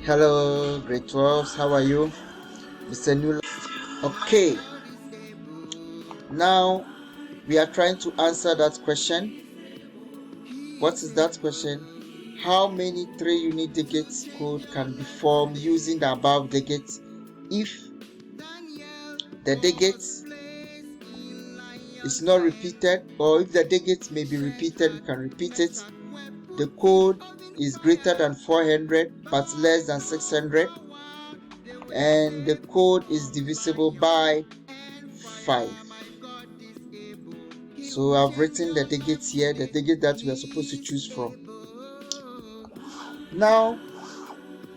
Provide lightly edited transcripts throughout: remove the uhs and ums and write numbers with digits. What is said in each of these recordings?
Hello, grade 12s. How are you? Mr. New. Okay, now we are trying to answer that question. What is that question? How many 3-unit digit code can be formed using the above digits if the digit is not repeated, or if the digit may be repeated, you can repeat it. The code is greater than 400 but less than 600, and the code is divisible by 5. So I've written the digits here, the digit that we are supposed to choose from. Now,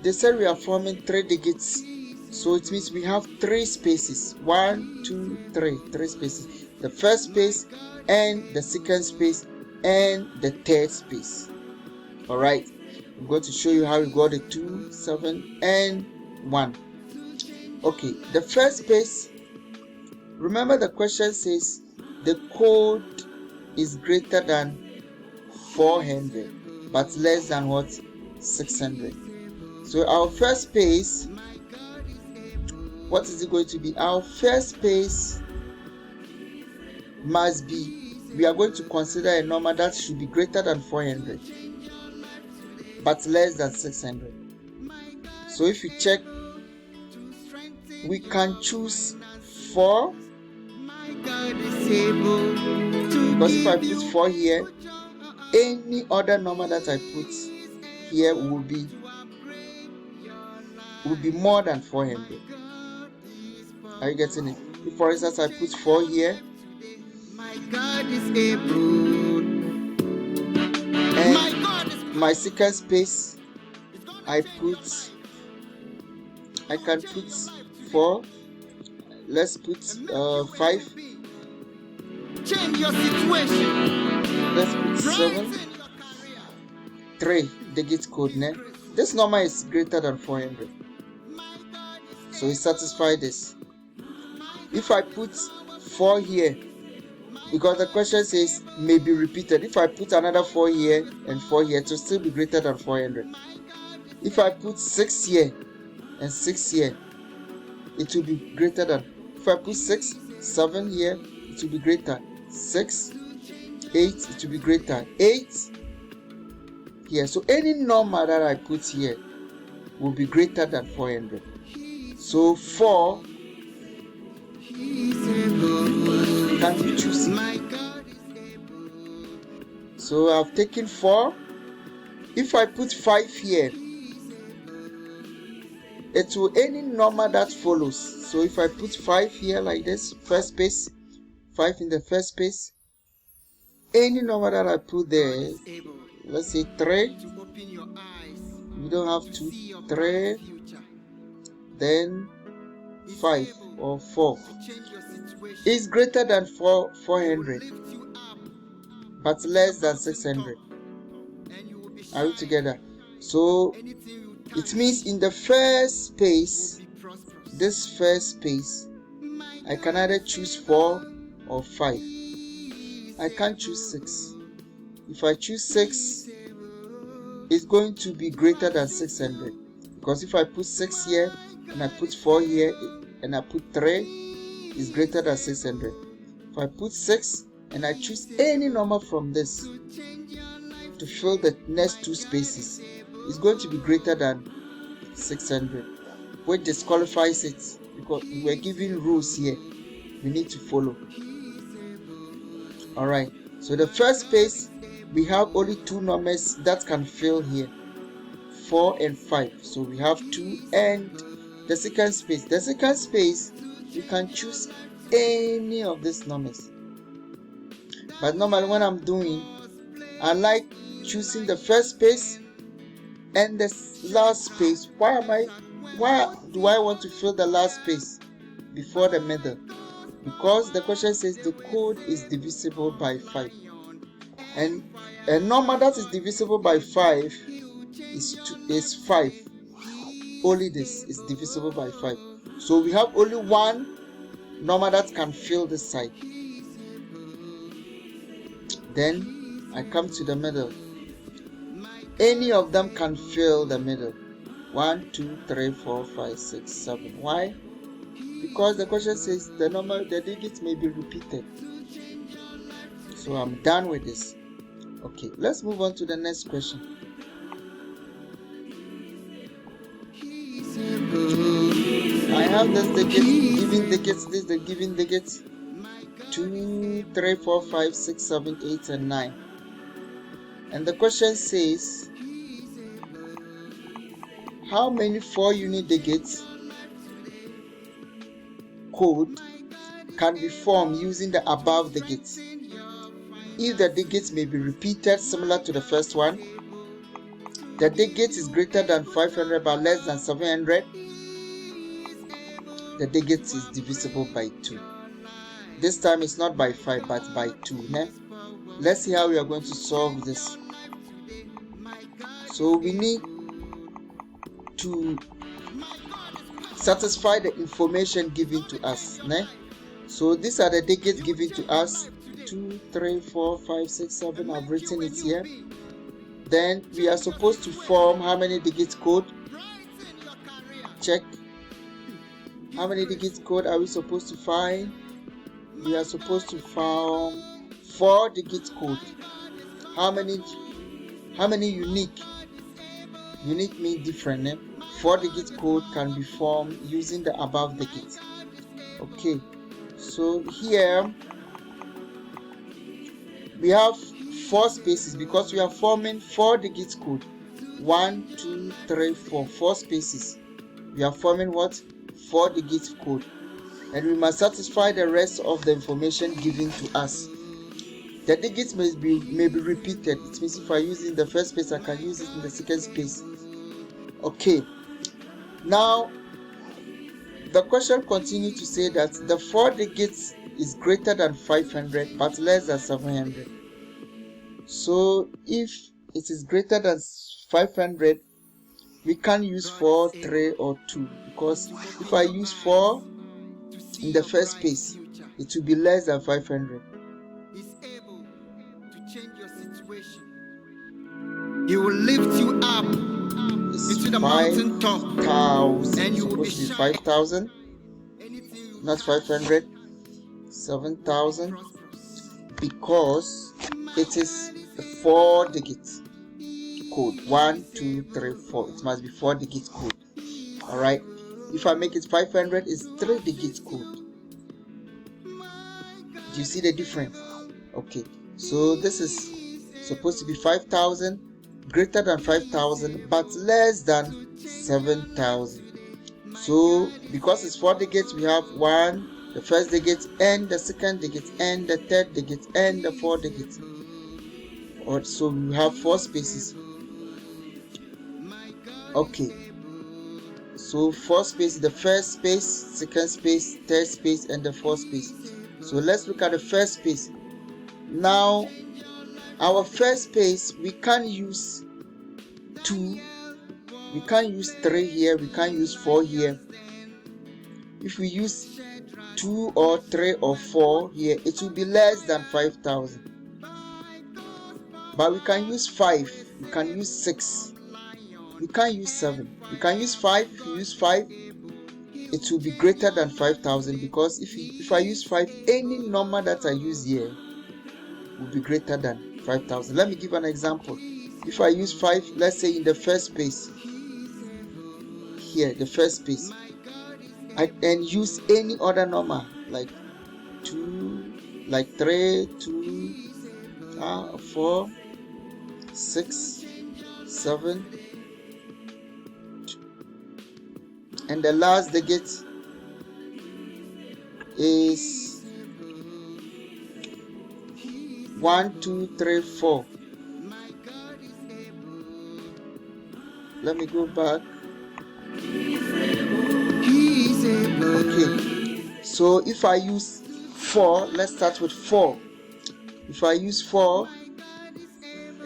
they said we are forming 3 digits, so it means we have 3 spaces. 1, 2, 3, 3 spaces. The first space, and the second space, and the third space. Alright, I'm going to show you how we got the 2, 7, and 1. Okay, the first space, remember the question says the code is greater than 400 but less than what? 600. So our first space, what is it going to be? Our first space must be, we are going to consider a number that should be greater than 400 but less than 600. So if you check, we can choose 4, because if I put 4 here, any other number that I put here will be more than 400. Are you getting it? If, for instance, I put 4 here, and my second space, I can put 4. Let's put 5. Change your situation. Let's put 7. 3 digit code name. This number is greater than 400, so we satisfy this. If I put 4 here, because the question says may be repeated, if I put another 4 here and 4 here, it will still be greater than 400. If I put 6 here and 6 here, it will be greater than. If I put 6, 7 here, it will be greater. 6, 8, it will be greater. 8 here. So any number that I put here will be greater than 400. So 4 can be choosing. So I've taken 4. If I put 5 here, it will any number that follows. So if I put 5 here like this, first space, 5 in the first space, any number that I put there, let's say 3, we don't have 2, 3, then 5 or 4 is greater than 400 but less than 600. Are we together? So it means in the first space, this first space, I can either choose 4 or 5. I can't choose 6. If I choose 6, it's going to be greater than 600, because if I put 6 here and I put 4 here and I put 3, it's greater than 600. If I put 6 and I choose any number from this to fill the next 2 spaces, it's going to be greater than 600, which disqualifies it, because we were given rules here we need to follow. Alright, so the first space, we have only 2 numbers that can fill here, 4 and 5. So we have 2. And the second space, you can choose any of these numbers. But normally when I'm doing, I like choosing the first space and the last space. Why do I want to fill the last space before the middle? Because the question says the code is divisible by 5. And a number that is divisible by 5 is 5. Only this is divisible by 5. So we have only one number that can fill this side. Then I come to the middle. Any of them can fill the middle. 1, 2, 3, 4, 5, 6, 7. Why? Because the question says the digits may be repeated. So I'm done with this. Okay, let's move on to the next question. I have this digit, giving digits, this is the giving digits. 2, 3, 4, 5, 6, 7, 8, and 9. And the question says, how many 4-unit digits code can be formed using the above digits? If the digits may be repeated similar to the first one, the digit is greater than 500 but less than 700, the digit is divisible by 2. This time it's not by 5 but by 2. Né? Let's see how we are going to solve this. So we need to satisfy the information given to us. Né? So these are the digits given to us. 2, 3, 4, 5, 6, 7. I've written it here. Then we are supposed to form how many digits code? Check. How many digits code are we supposed to find? We are supposed to form 4 digits code. How many unique? Unique means different. Eh? 4 digits code can be formed using the above digits. Okay. So here we have 4 spaces because we are forming 4 digits code. 1, 2, 3, 4. 4 spaces. We are forming what? 4 digits code. And we must satisfy the rest of the information given to us. The digits may be repeated. It means if I use it in the first space, I can use it in the second space. Okay. Now, the question continues to say that the 4 digits is greater than 500 but less than 700. So if it is greater than 500, we can't use 4, 3, or 2, because if I use 4 in the first space, it will be less than 500. He will lift you up into the mountain top, 5,000. And you will be 5,000, not 500. 7,000, because it is a 4 digits code. 1, 2, 3, 4. It must be 4 digits code. All right. If I make it 500, it's 3 digits code. Do you see the difference? Okay. So this is supposed to be 5,000, greater than 5,000, but less than 7,000. So because it's 4 digits, we have 1, the first digit, and the second digit, and the third digit, and the 4 digits. Or so we have 4 spaces. Okay. So 4 spaces: the first space, second space, third space, and the 4th space. So let's look at the first space. Now, our first space, we can't use 2, we can't use 3 here, we can't use 4 here. If we use 2 or 3 or 4 here, it will be less than 5,000. But we can use 5, we can use 6, we can't use 7. We can use 5. If you use 5, it will be greater than 5,000, because if I use 5, any number that I use here will be greater than 5,000. Let me give an example. If I use 5, let's say in the first space, here, the first space, and use any other number like 2, like 3, 2, 4, 6, 7, and the last digit is 1, 2, 3, 4. Let me go back. Okay, so if I use 4, let's start with 4. If I use 4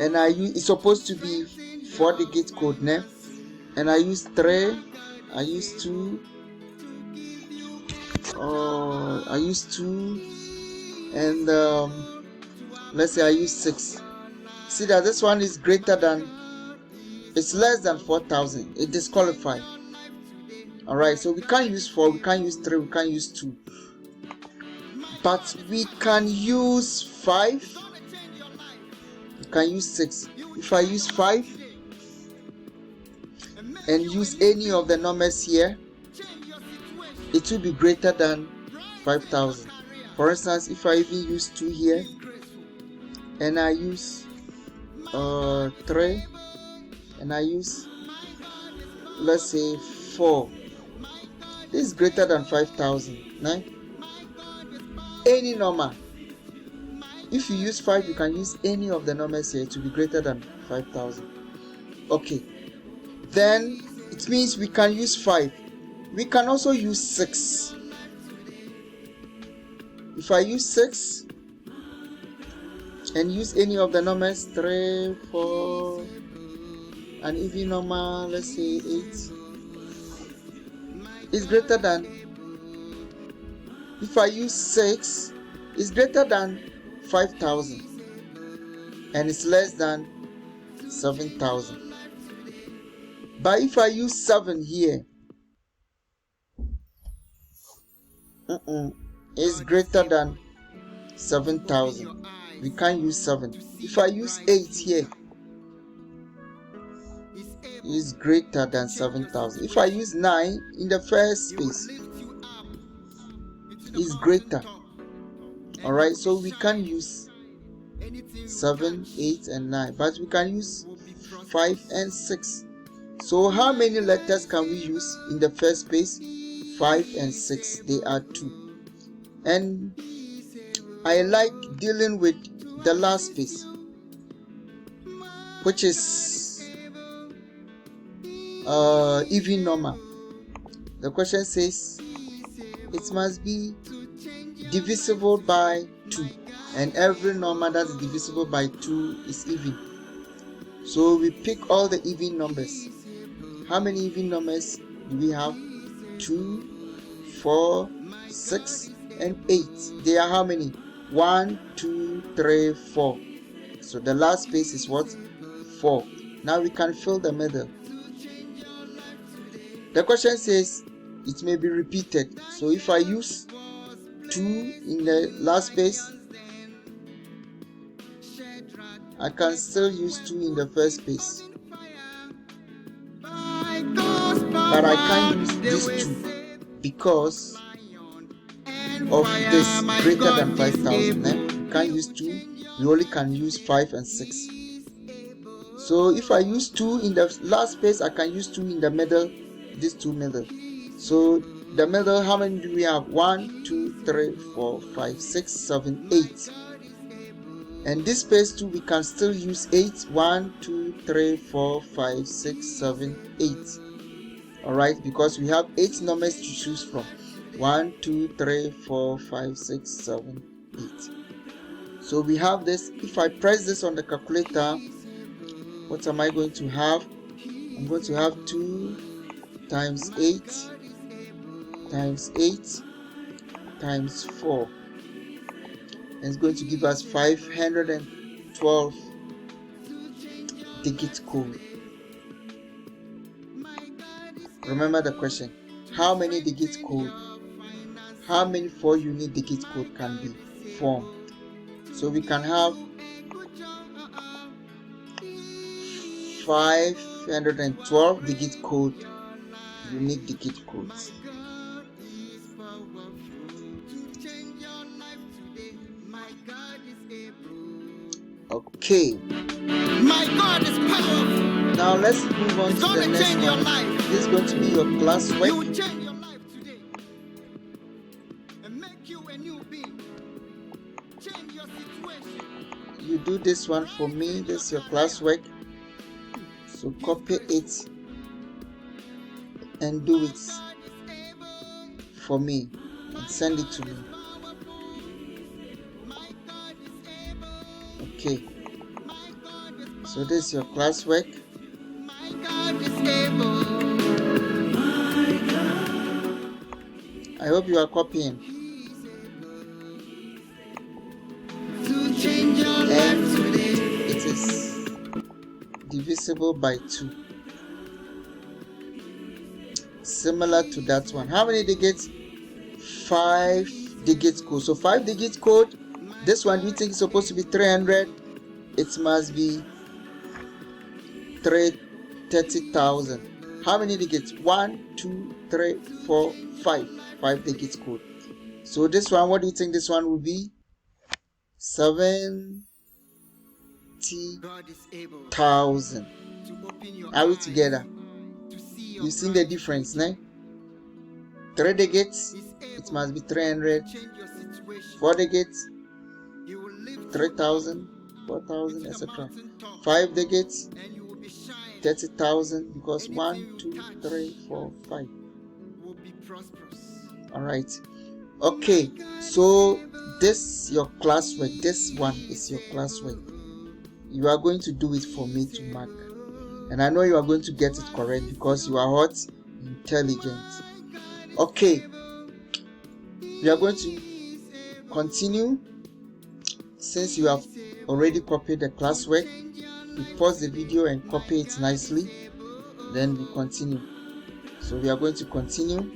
and it's supposed to be 4 digit code name, and I use 3, I use 2, I use 2, and let's say I use 6. See that this one is greater than It's less than 4,000. It disqualified. Alright, so we can't use 4, we can't use 3, we can't use 2. But we can use 5. We can use 6. If I use 5 and use any of the numbers here, it will be greater than 5,000. For instance, if I even use 2 here and I use 3 and I use, let's say, 4, this is greater than 5,000. Right? Any number. If you use 5, you can use any of the numbers here to be greater than 5,000. Okay. Then it means we can use 5. We can also use 6. If I use 6 and use any of the numbers, 3, 4, an even number, let's say 8, is greater than. If I use 6, it's greater than 5,000 and it's less than 7,000. But if I use 7 here, it's greater than 7,000. We can't use 7. If I use 8 here, it's greater than 7,000. If I use 9 in the first space, it's greater. Alright, so we can use 7, 8 and 9, but we can use 5 and 6. So how many letters can we use in the first space? 5 and 6. They are 2. And I like dealing with the last space, which is even number. The question says it must be divisible by 2, and every number that is divisible by 2 is even. So we pick all the even numbers. How many even numbers do we have? 2, 4, 6 and 8. They are how many? 1, 2, 3, 4. So the last space is what? 4. Now we can fill the middle. The question says it may be repeated. So if I use 2 in the last space, I can still use 2 in the first space. But I can't use this 2 because of this greater than 5,000. We can't use 2. We only can use 5 and 6. So if I use 2 in the last space, I can use 2 in the middle, these 2 middle. So the middle, how many do we have? 1, 2, 3, 4, 5, 6, 7, 8. And this space too, we can still use 8. 1, 2, 3, 4, 5, 6, 7, 8. Alright, because we have 8 numbers to choose from. 1, 2, 3, 4, 5, 6, 7, 8. So we have this. If I press this on the calculator, what am I going to have? I'm going to have 2 times 8 times 8 times 4. And it's going to give us 512 digit code. Remember the question. How many digit code? How many 4-unit digit code can be formed? So we can have 512 digit code, unique digit codes. Okay. My God is powerful. Now let's move on to the next one. This is going to be your classwork. He will change your life today and make you a new being. Change your situation. You do this one for me. This is your classwork. So copy it and do it for me and send it to me. Okay. So this is your classwork. I hope you are copying. And it is divisible divisible by 2. Similar to that one. How many digits? 5 digits code. So 5 digits code. This one, do you think is supposed to be 300? It must be 30,000. How many digits? 1, 2, 3, 4, 5. 5 digits code. So this one, what do you think this one will be? 70,000. Are we together? You seen the difference, ne? 3 digits, it must be 300. 4 digits, 3,000, 4,000, etc. 5 digits, 30,000, because 1, 2, 3, 4, 5. Alright. Okay, so this your classwork. This one is your classwork. You are going to do it for me to mark. And I know you are going to get it correct because you are what? Intelligent. Okay. We are going to continue. Since you have already copied the classwork, we pause the video and copy it nicely. Then we continue. So we are going to continue.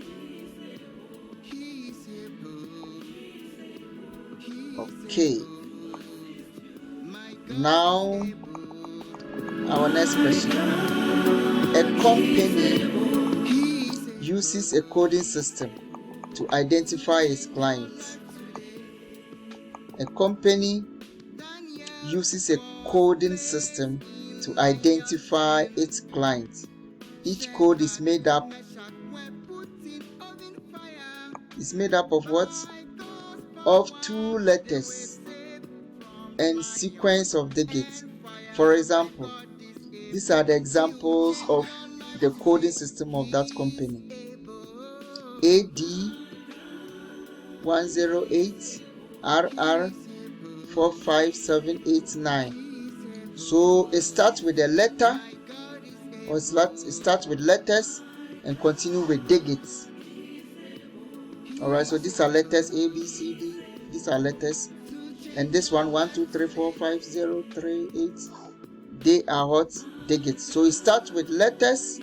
Okay. Now, our next question. A company uses a coding system to identify its clients. A company uses a coding system to identify its clients. Each code is made up of what? Of 2 letters and sequence of digits. For example, these are the examples of the coding system of that company. AD 108 RR 45789. So it starts with a letter, or it starts with letters and continue with digits. Alright, so these are letters A, B, C, D. These are letters. And this one, 1, 2, 3, 4, 5, 0, 3, 8. They are what? Digits. So it starts with letters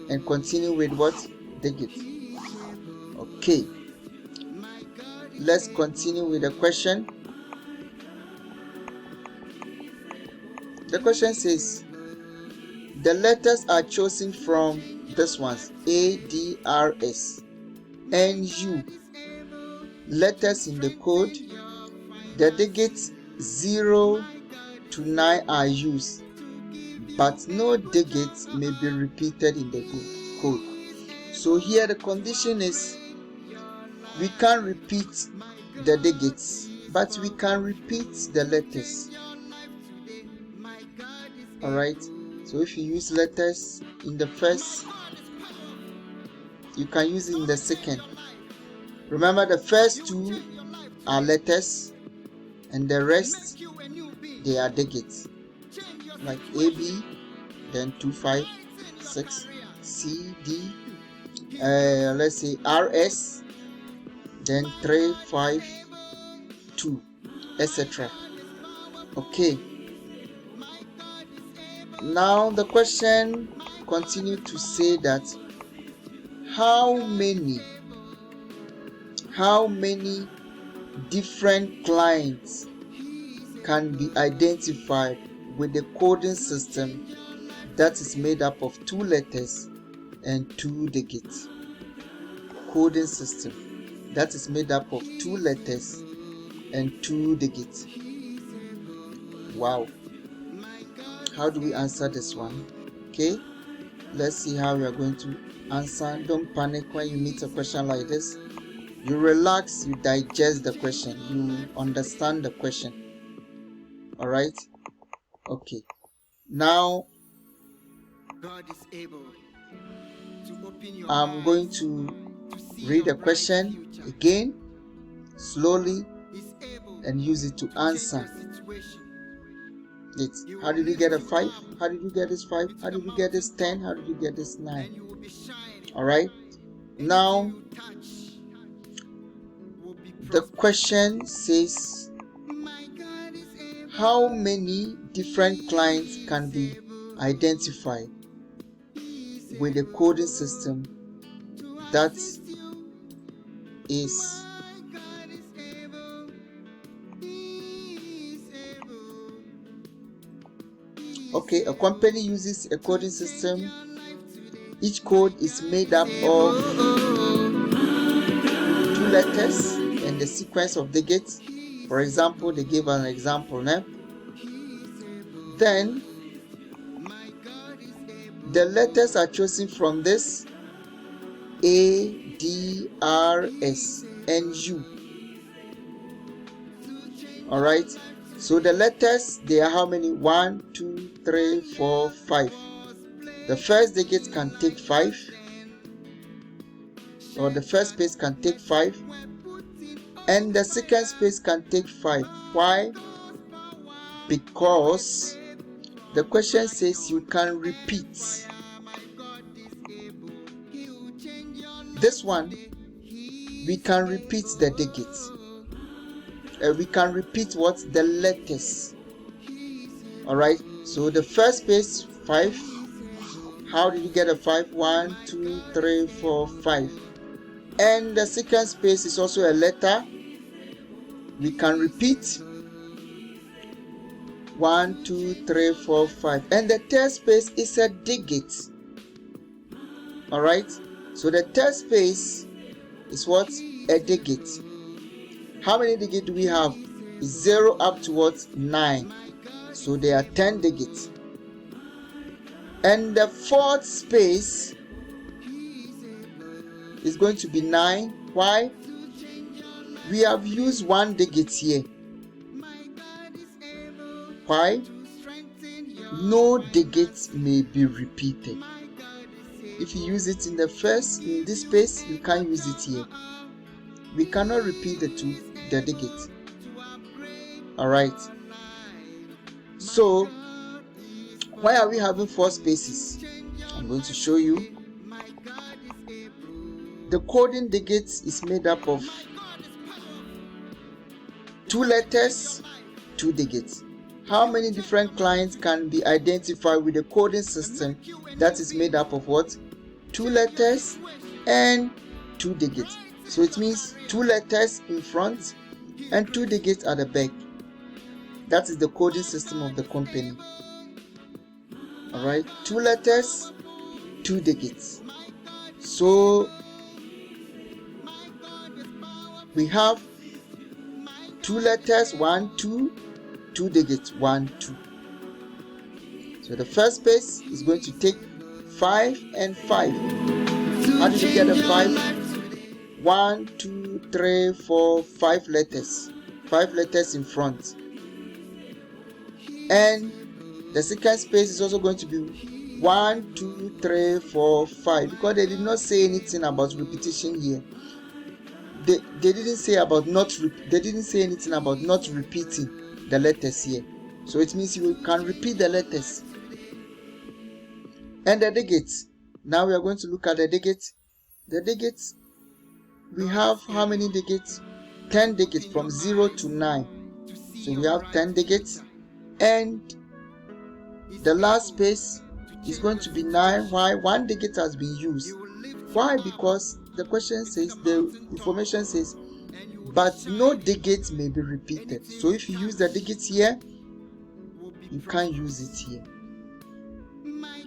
and continue with what? Digits. Okay. Let's continue with the question. The question says, the letters are chosen from this ones, A, D, R, S, and U. Letters in the code. The digits 0 to 9 are used, but no digits may be repeated in the code. So here the condition is, we can't repeat the digits, but we can repeat the letters. Alright, so if you use letters in the first, you can use it in the second. Remember, the first 2 are letters and the rest, they are digits. Like AB, then 2, 5, 6, C, D, let's say RS, then 3, 5, 2, etc. Okay. Now the question continued to say that how many different clients can be identified with the coding system that is made up of 2 letters and 2 digits. Coding system that is made up of 2 letters and 2 digits. Wow. How do we answer this one? Okay, let's see how we are going to answer. Don't panic when you meet a question like this. You relax, you digest the question, you understand the question. Alright? Okay. Now, I'm going to read the question again, slowly, and use it to answer it. How did you get a 5? How did you get this 5? How did you get this 10? How did you get this 9? Alright? Now, the question says, how many different clients can be identified with a coding system that is okay. A company uses a coding system. Each code is made up of 2 letters and the sequence of digits. For example, they gave an example now. Then the letters are chosen from this A, D, R, S, and U. Alright, so the letters, they are how many? 1, 2, 3, 4, 5. The first digit can take 5, or the first space can take 5, and the second space can take 5. Why? Because the question says you can repeat. This one, we can repeat the digits. We can repeat what? The letters. Alright, so the first space, 5. How did you get a 5? 1, 2, 3, 4, 5. And the second space is also a letter. We can repeat 1, 2, 3, 4, 5. And the third space is a digit. Alright, so the third space is what? A digit. How many digits do we have? 0 up to what? 9. So there are 10 digits. And the fourth space is going to be 9. Why? We have used 1 digit here. Why? No digits may be repeated. If you use it in this space, you can't use it here. We cannot repeat the digits. Alright. So, why are we having 4 spaces? I'm going to show you. The coding digits is made up of 2 letters, 2 digits. How many different clients can be identified with a coding system that is made up of what? 2 letters and 2 digits. So it means 2 letters in front and 2 digits at the back. That is the coding system of the company. Alright, 2 letters, 2 digits. So we have 2 letters, 1, 2, 2 digits, 1, 2. So the first space is going to take 5 and 5. How did you get a 5? 1, 2, 3, 4, 5 letters. 5 letters in front. And the second space is also going to be 1, 2, 3, 4, 5. Because they did not say anything about repetition here. They didn't say anything about not repeating the letters here. So it means you can repeat the letters. And the digits. Now we are going to look at the digits. The digits, we have how many digits? 10 digits from 0 to 9. So we have 10 digits. And the last space is going to be 9. Why? 1 digit has been used. Why? Because the question says, the information says, but no digits may be repeated. So if you use the digits here, you can't use it here.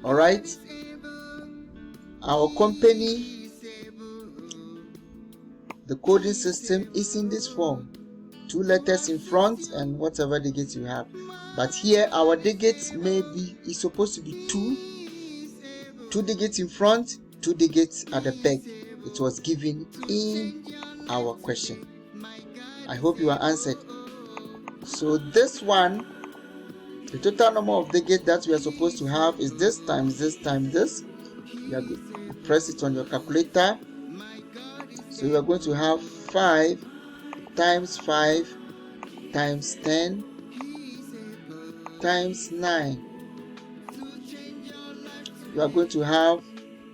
Alright? Our company, the coding system is in this form. 2 letters in front and whatever digits you have. But here our digits is supposed to be 2 digits in front, 2 digits at the back. It was given in our question. I hope you are answered. So this one, the total number of digits that we are supposed to have is this times this times this. You are going to press it on your calculator. So you are going to have 5 times 5 times 10 times 9. You are going to have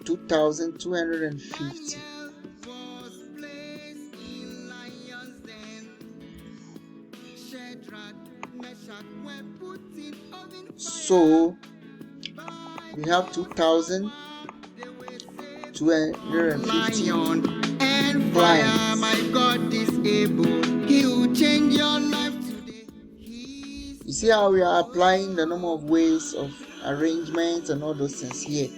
2,250. So we have 2,250 lion and fire. clients. My God is able. He will change your life today. You see how we are applying the number of ways of arrangements and all those things here.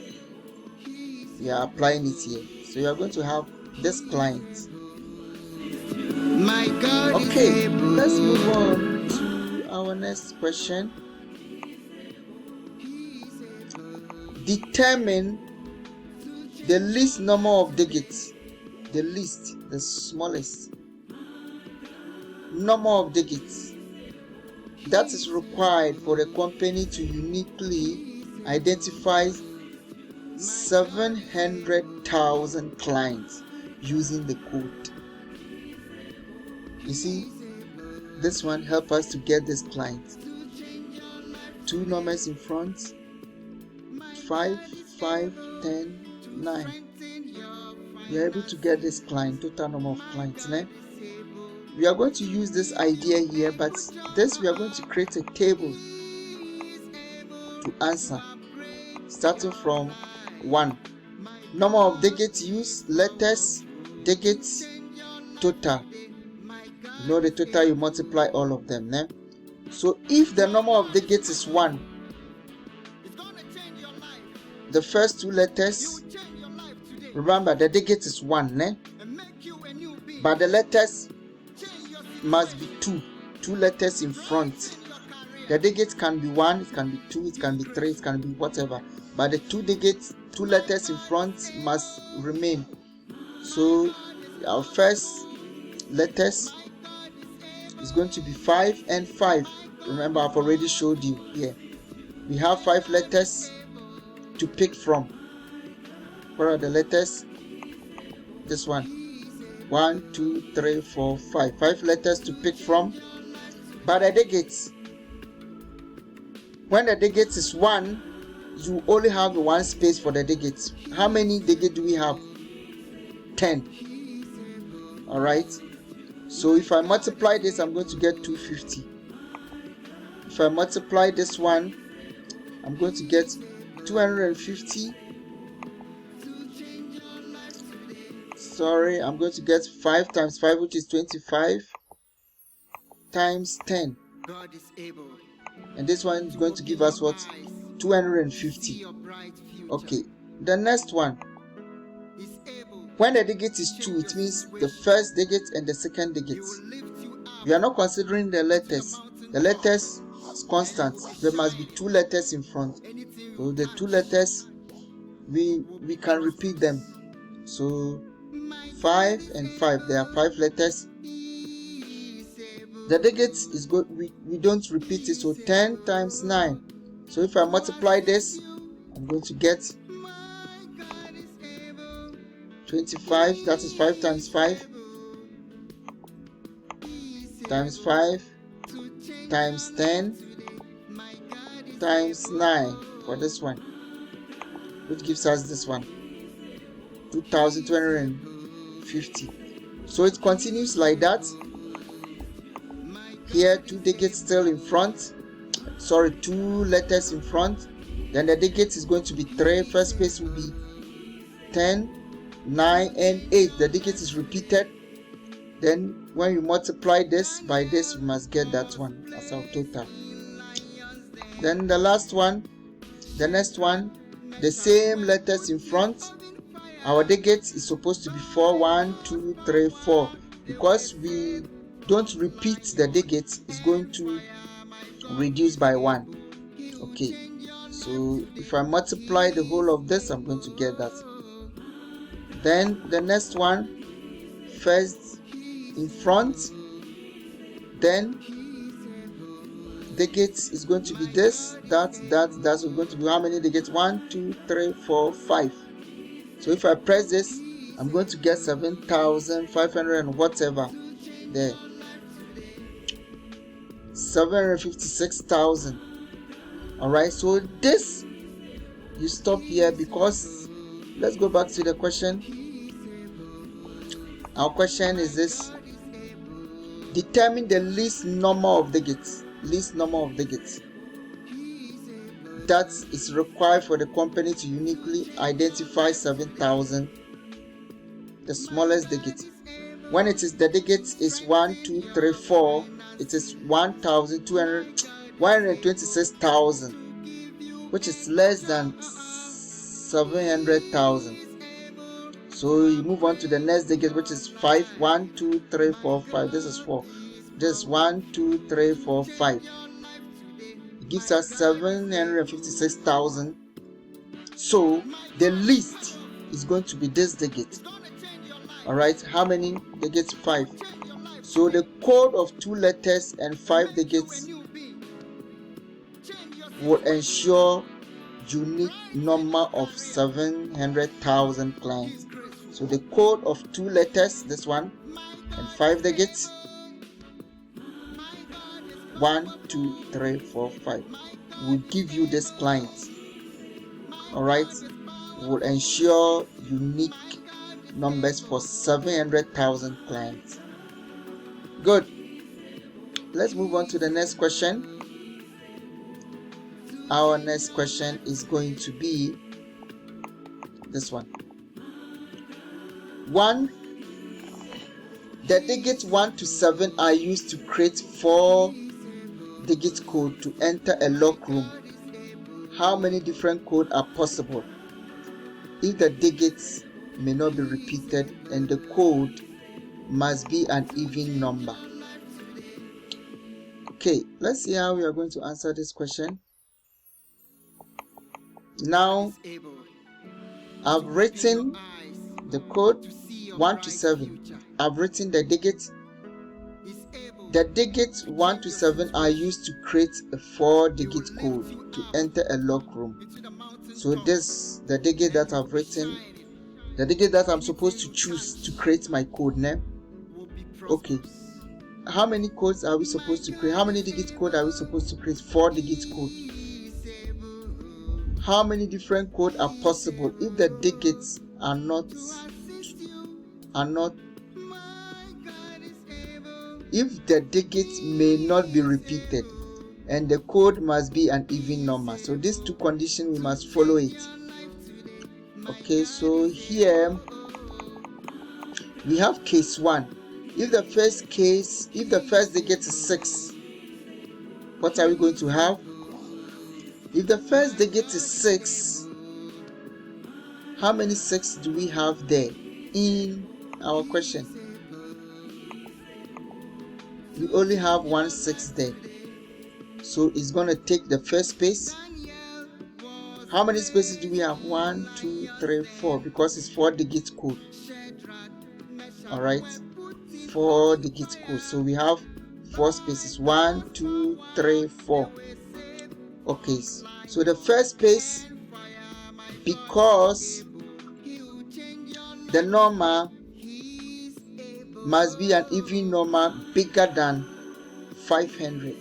We are applying it here. So you are going to have this client. My God is Okay, able. let's move on to our next question. Determine the least number of digits, the smallest number of digits that is required for the company to uniquely identify 700,000 clients using the code. You see, this one help us to get this client. 2 numbers in front, 5, 5, 10, 9. We are able to get this client, total number of clients. Né? We are going to use this idea here, but this we are going to create a table to answer, starting from 1. Number of digits used, letters, digits, total. You know the total, you multiply all of them. Né? So if the number of digits is 1, the first 2 letters, remember the digit is 1, né? But the letters must be 2 letters in front. The digit can be 1, it can be 2, it can be 3, it can be whatever, but the 2 digits, 2 letters in front must remain. So our first letters is going to be 5 and 5. Remember, I've already showed you here. We have 5 letters to pick from. What are the letters? This one. 1, 2, 3, 4, 5. 5 letters to pick from. But the digits, when the digits is 1, you only have 1 space for the digits. How many digits do we have? 10. Alright. So if I multiply this, I'm going to get 250. If I multiply this one, I'm going to get 250. Sorry, I'm going to get 5 times 5, which is 25, times 10. God is able. And this one is going to give us what? 250. Okay, the next one. When the digit is 2, it means the first digit and the second digit. We are not considering the letters. The letters is constant. There must be 2 letters in front. So the 2 letters, we can repeat them. So 5 and 5, there are 5 letters. The digits is good. We don't repeat it. So 10 times 9. So if I multiply this, I'm going to get 25. That is 5 times 5 times 5 times 10 times 9 for this one, which gives us this one, 2,250. So it continues like that. Here 2 digits still in front, 2 letters in front. Then the digits is going to be 3. First space will be 10, 9 and 8. The digit is repeated. Then when you multiply this by this, you must get that one as our total. Then the last one, the next one, the same letters in front. Our digits is supposed to be 4. 1, 2, 3, 4. Because we don't repeat the digits, it's going to reduce by 1. Okay, so if I multiply the whole of this, I'm going to get that. Then the next one, first in front, then digits is going to be this, that's going to be how many digits? 1, 2, 3, 4, 5. So if I press this, I'm going to get 7,500 and whatever there. 756,000. Alright, so this, you stop here because let's go back to the question. Our question is this: determine the least number of digits. that is required for the company to uniquely identify 7,000, the smallest digit. When it is the digit is 1, 2, 3, 4, it is 126,000, which is less than 700,000. So you move on to the next digit, which is 5. 1, 2, 3, 4, 5. This is 4. This is 1, 2, 3, 4, 5. It gives us 756,000. So the least is going to be this digit. Alright, how many digits? 5. So the code of 2 letters and 5 digits will ensure unique number of 700,000 clients. So the code of 2 letters, this one, and 5 digits, 1, 2, 3, 4, 5, will give you this client. Alright, will ensure unique numbers for 700,000 clients. Good. Let's move on to the next question. Our next question is going to be this one. The digits 1 to 7 are used to create 4-digit code to enter a lock room. How many different codes are possible if the digits may not be repeated and the code must be an even number? Okay, let's see how we are going to answer this question. Now, I've written the code 1 to 7. I've written the digits. The digits 1 to 7 are used to create a 4-digit code to enter a lock room. So this, the digit that I've written, the digit that I'm supposed to choose to create my code name. Okay. How many codes are we supposed to create? How many digit code are we supposed to create? 4-digit code. How many different codes are possible if the digits are not if the digits may not be repeated and the code must be an even number? So these two conditions, we must follow it. Okay, so here we have case 1. If the first digit is 6, what are we going to have? If the first digit is 6, how many 6 do we have there in our question? We only have 1 6 there. So it's going to take the first space. How many spaces do we have? 1, 2, 3, 4, because it's 4-digit code. Alright, 4-digit code. So we have 4 spaces. 1, 2, 3, 4. Okay, so the first space, because the number must be an even number bigger than 500,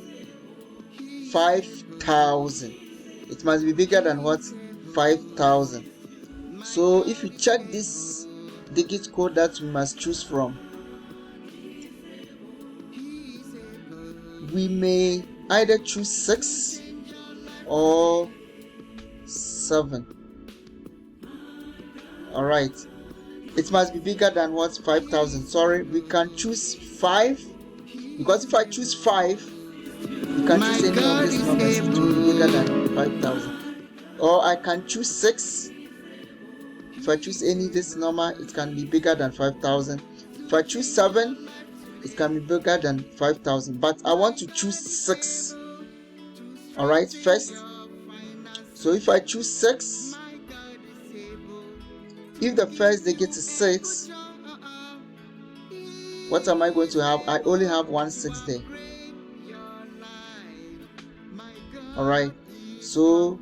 5,000. It must be bigger than what? 5,000. So if you check this digit code that we must choose from, we may either choose 6 or 7. Alright, it must be bigger than what? 5,000. Sorry, we can choose 5, because if I choose 5, you can choose any of these numbers to be bigger than 5,000. Or I can choose 6. If I choose any of this number, it can be bigger than 5,000. If I choose 7, it can be bigger than 5,000. But I want to choose 6. Alright, first. So if I choose 6, if the first digit is 6, what am I going to have? I only have 1 6 there. Alright, so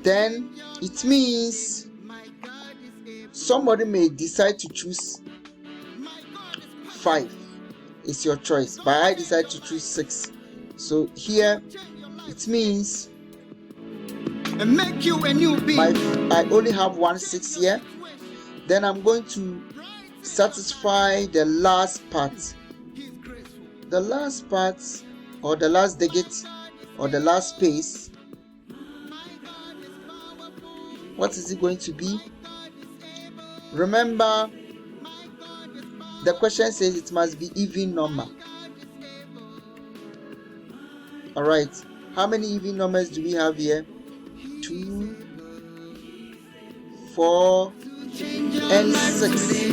then it means somebody may decide to choose 5. It's your choice, but I decide to choose 6. So here it means and make you a new being. I only have 1 6 here. Then I'm going to satisfy the last part. The last part, or the last digit, or the last space, what is it going to be? Remember, the question says it must be even number. Alright, how many even numbers do we have here? 2, 4, and 6.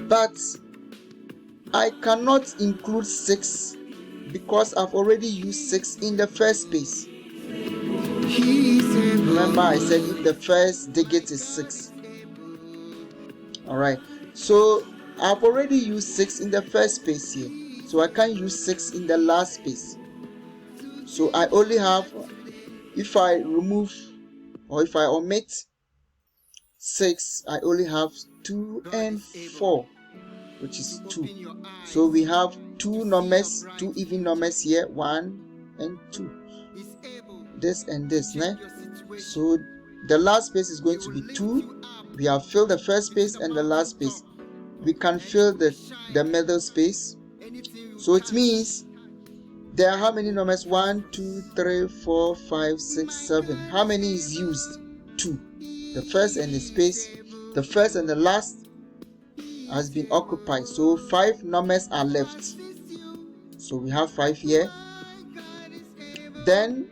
But I cannot include 6 because I've already used 6 in the first space. Remember, I said if the first digit is 6. Alright, so I've already used 6 in the first space here, so I can't use 6 in the last space. So I only have, if I remove or if I omit 6, I only have 2 and 4, which is 2. So we have 2 numbers, 2 even numbers here, 1 and 2. This and this, né? So the last space is going to be 2. We have filled the first space and the last space. We can fill the middle space. So it means there are how many numbers? 1, 2, 3, 4, 5, 6, 7. How many is used? 2. The first and the space, the first and the last has been occupied. So 5 numbers are left. So we have 5 here. Then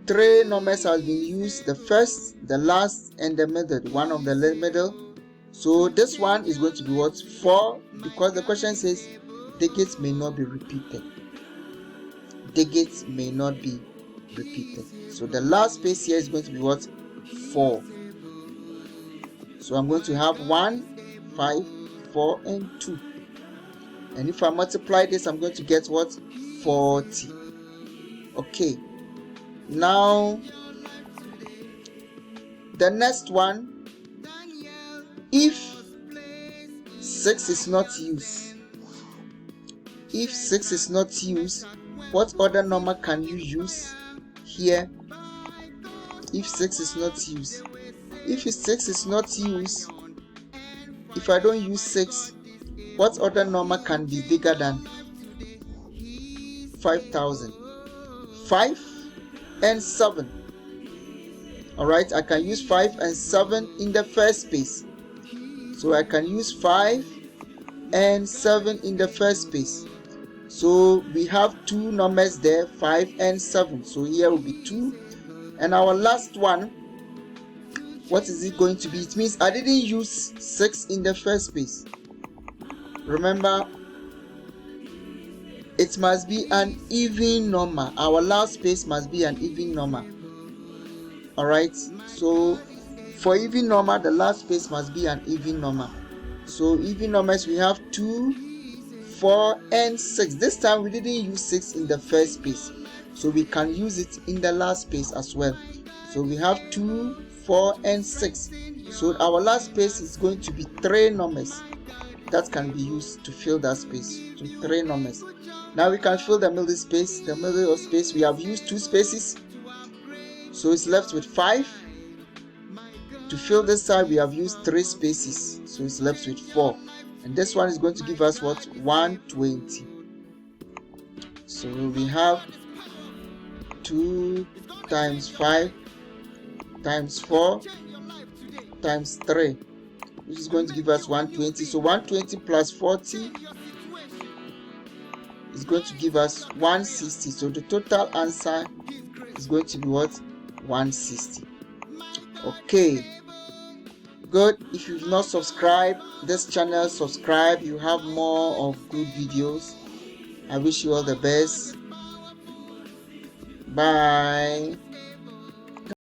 3 numbers have been used, the first, the last, and the middle, one of the middle. So this one is going to be what? 4, because the question says digits may not be repeated. Digits may not be repeated. So the last space here is going to be what? 4. So I'm going to have 1, 5, 4, and 2. And if I multiply this, I'm going to get what? 40. Okay. Now, the next one, if 6 is not used, what other number can you use here? If 6 is not used, if I don't use 6, what other number can be bigger than 5,000? 5 and 7. Alright, I can use 5 and 7 in the first space. So I can use 5 and 7 in the first space. So we have 2 numbers there, 5 and 7. So here will be 2. And our last one, what is it going to be? It means I didn't use 6 in the first space. Remember, it must be an even number. Our last space must be an even number. Alright, so for even number, the last space must be an even number. So even numbers, we have 2, 4, and 6. This time we didn't use 6 in the first space, so we can use it in the last space as well. So we have 2, 4, and 6. So our last space is going to be 3 numbers that can be used to fill that space. So 3 numbers. Now we can fill the middle space. The middle of space, we have used 2 spaces, so it's left with 5. To fill this side, we have used 3 spaces, so it's left with 4. And this one is going to give us what? 120. So we have 2 times 5 times 4 times 3, which is going to give us 120. So 120 plus 40 is going to give us 160. So the total answer is going to be what? 160. Okay, good. If you've not subscribed this channel, subscribe. You have more of good videos. I wish you all the best. Bye.